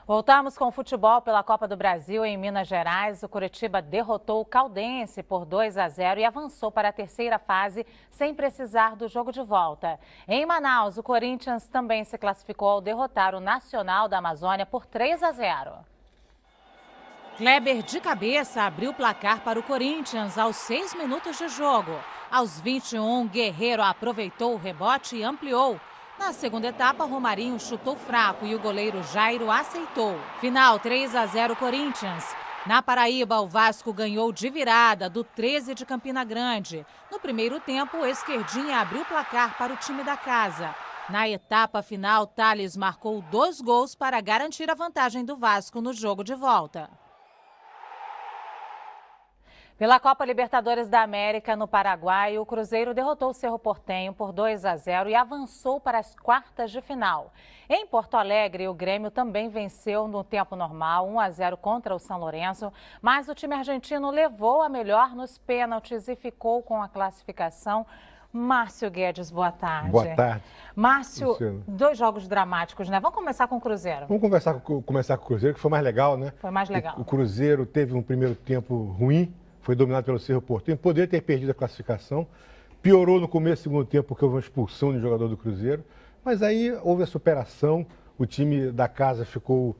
Voltamos com o futebol pela Copa do Brasil em Minas Gerais. O Curitiba derrotou o Caldense por 2-0 e avançou para a terceira fase sem precisar do jogo de volta. Em Manaus, o Corinthians também se classificou ao derrotar o Nacional da Amazônia por 3-0. Kleber de cabeça abriu o placar para o Corinthians aos 6 minutos de jogo. Aos 21, Guerreiro aproveitou o rebote e ampliou. Na segunda etapa, Romarinho chutou fraco e o goleiro Jairo aceitou. Final 3-0 Corinthians. Na Paraíba, o Vasco ganhou de virada do 13 de Campina Grande. No primeiro tempo, o Esquerdinha abriu o placar para o time da casa. Na etapa final, Thales marcou 2 gols para garantir a vantagem do Vasco no jogo de volta. Pela Copa Libertadores da América no Paraguai, o Cruzeiro derrotou o Cerro Porteño por 2-0 e avançou para as quartas de final. Em Porto Alegre, o Grêmio também venceu no tempo normal, 1-0 contra o São Lourenço, mas o time argentino levou a melhor nos pênaltis e ficou com a classificação. Márcio Guedes, boa tarde. Boa tarde. Márcio, Luciano. 2 jogos dramáticos, né? Vamos começar com o Cruzeiro. Vamos começar com o Cruzeiro, que foi mais legal, né? Foi mais legal. O Cruzeiro teve um primeiro tempo ruim, foi dominado pelo Cerro Porteño, poderia ter perdido a classificação, piorou no começo do segundo tempo porque houve uma expulsão de jogador do Cruzeiro, mas aí houve a superação, o time da casa ficou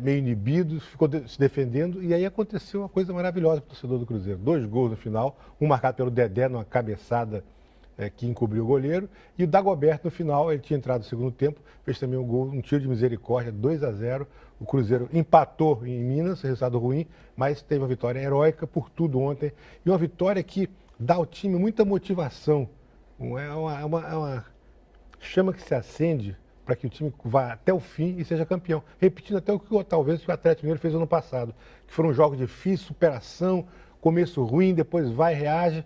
meio inibido, ficou se defendendo e aí aconteceu uma coisa maravilhosa para o torcedor do Cruzeiro. 2 gols no final, um marcado pelo Dedé numa cabeçada que encobriu o goleiro e o Dagoberto no final, ele tinha entrado no segundo tempo, fez também um gol, um tiro de misericórdia, 2-0. O Cruzeiro empatou em Minas, resultado ruim, mas teve uma vitória heróica por tudo ontem. E uma vitória que dá ao time muita motivação. É uma chama que se acende para que o time vá até o fim e seja campeão. Repetindo até talvez o que o Atlético Mineiro fez ano passado, que foram jogos difíceis, superação, começo ruim, depois vai e reage.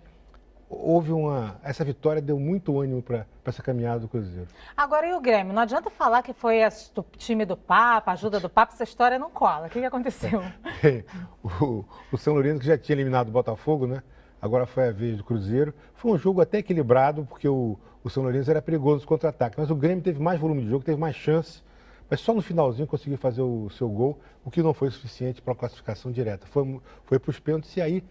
Essa vitória deu muito ânimo para essa caminhada do Cruzeiro. Agora, e o Grêmio? Não adianta falar que foi o time do Papa, a ajuda do Papa, essa história não cola. O que aconteceu? O São Lourenço, que já tinha eliminado o Botafogo, né? Agora foi a vez do Cruzeiro. Foi um jogo até equilibrado, porque o São Lourenço era perigoso nos contra-ataques. Mas o Grêmio teve mais volume de jogo, teve mais chance. Mas só no finalzinho conseguiu fazer o seu gol, o que não foi suficiente para a classificação direta. Foi para os pênaltis e aí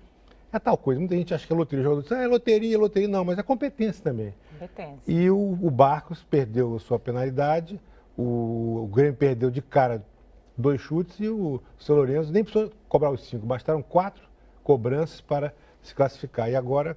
é tal coisa. Muita gente acha que é loteria. O jogador diz, é loteria. Não, mas é competência também. Competência. E o Barcos perdeu a sua penalidade, o Grêmio perdeu de cara 2 chutes e o São Lourenço nem precisou cobrar os 5. Bastaram 4 cobranças para se classificar. E agora,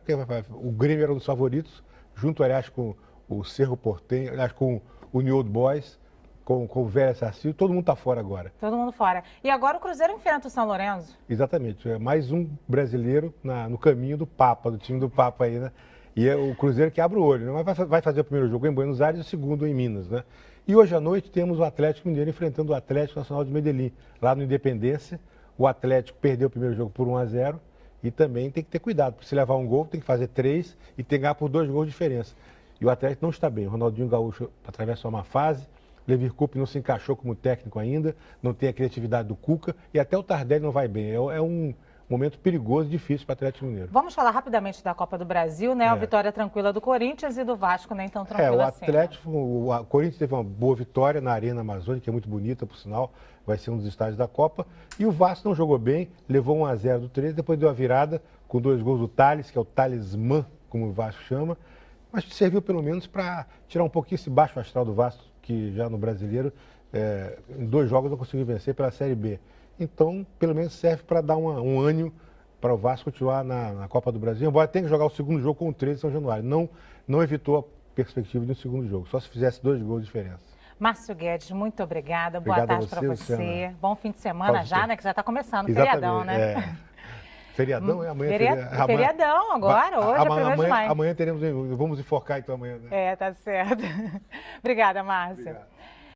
o Grêmio era um dos favoritos, junto, aliás, com o Cerro Porteño, aliás, com o New Old Boys, com o Vélez Sarsfield, todo mundo está fora agora. Todo mundo fora. E agora o Cruzeiro enfrenta o São Lourenço. Exatamente. É mais um brasileiro no caminho do Papa, do time do Papa aí, né? E é o Cruzeiro que abre o olho, né? Mas vai fazer o primeiro jogo em Buenos Aires e o segundo em Minas, né? E hoje à noite temos o Atlético Mineiro enfrentando o Atlético Nacional de Medellín, lá no Independência. O Atlético perdeu o primeiro jogo por 1-0 e também tem que ter cuidado, porque se levar um gol tem que fazer 3 e tem que ganhar por 2 gols de diferença. E o Atlético não está bem. O Ronaldinho Gaúcho atravessa uma fase. Lever Coupe não se encaixou como técnico ainda, não tem a criatividade do Cuca e até o Tardelli não vai bem. É um momento perigoso e difícil para o Atlético Mineiro. Vamos falar rapidamente da Copa do Brasil, né? A vitória tranquila do Corinthians e do Vasco nem tão tranquila assim. O Corinthians teve uma boa vitória na Arena Amazônica, que é muito bonita, por sinal, vai ser um dos estádios da Copa. E o Vasco não jogou bem, levou 1-0 do 13, depois deu a virada com 2 gols do Thales, que é o talismã, como o Vasco chama, mas serviu pelo menos para tirar um pouquinho esse baixo astral do Vasco, que já no Brasileiro, em 2 jogos não conseguiu vencer pela Série B. Então, pelo menos serve para dar um ânimo para o Vasco continuar na Copa do Brasil, embora tenha que jogar o segundo jogo com o 13 de São Januário. Não evitou a perspectiva de um segundo jogo, só se fizesse 2 gols de diferença. Márcio Guedes, muito obrigada. Obrigado boa tarde para você. Luciana. Bom fim de semana já, né? Que já está começando o Exatamente, feriadão, né? Feriadão é amanhã. Feriadão agora, hoje é 1º de maio. Amanhã vamos enfocar então amanhã, né? Tá certo. Obrigada, Márcio. Obrigado.